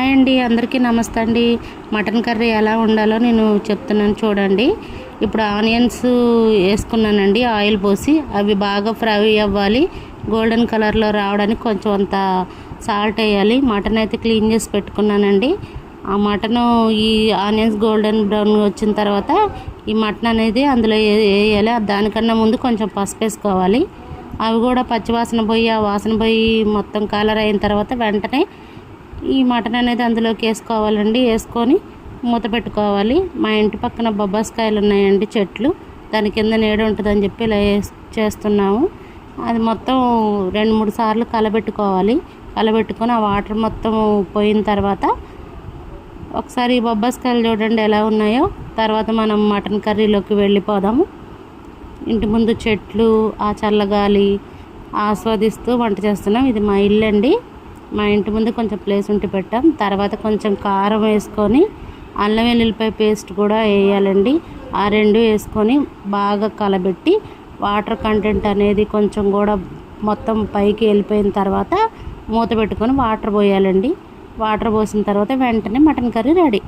Hi అండి, అందరికీ నమస్తే అండి. మటన్ కర్రీ ఎలా వండాలో నేను చెప్తున్నాను చూడండి. ఇప్పుడు ఆనియన్స్ వేసుకున్నానండి, ఆయిల్ పోసి అవి బాగా ఫ్రై అవ్వాలి. గోల్డెన్ కలర్లో రావడానికి కొంచెం అంత సాల్ట్ వేయాలి. మటన్ అయితే క్లీన్ చేసి పెట్టుకున్నానండి. ఆ మటను ఈ ఆనియన్స్ గోల్డెన్ బ్రౌన్ వచ్చిన తర్వాత ఈ మటన్ అనేది అందులో వేయాలి. దానికన్నా ముందు కొంచెం పసుపు వేసుకోవాలి. అవి కూడా పచ్చివాసన పోయి ఆ వాసన పోయి మొత్తం కలర్ అయిన తర్వాత వెంటనే ఈ మటన్ అనేది అందులోకి వేసుకోవాలండి. వేసుకొని మూత పెట్టుకోవాలి. మా ఇంటి పక్కన బొబ్బాస్కాయలు ఉన్నాయండి చెట్లు, దాని కింద నీడ ఉంటుందని చెప్పి ఇలా చేస్తున్నాము. అది మొత్తం 2-3 సార్లు కలబెట్టుకోవాలి. కలబెట్టుకొని ఆ వాటర్ మొత్తం పోయిన తర్వాత ఒకసారి ఈ బొబ్బాస్కాయలు చూడండి ఎలా ఉన్నాయో. తర్వాత మనం మటన్ కర్రీలోకి వెళ్ళిపోదాము. ఇంటి ముందు చెట్లు, ఆ చల్లగాలి ఆస్వాదిస్తూ వంట చేస్తున్నాం. ఇది మా ఇల్లు అండి. మా ఇంటి ముందు కొంచెం ప్లేస్ ఉంటే పెట్టాం. తర్వాత కొంచెం కారం వేసుకొని అల్లం వెల్లుల్లిపాయ పేస్ట్ కూడా వేయాలండి. ఆ రెండు వేసుకొని బాగా కలబెట్టి వాటర్ కంటెంట్ అనేది కొంచెం కూడా మొత్తం పైకి వెళ్ళిపోయిన తర్వాత మూత పెట్టుకొని వాటర్ పోయాలండి. వాటర్ పోసిన తర్వాత వెంటనే మటన్ కర్రీ రెడీ.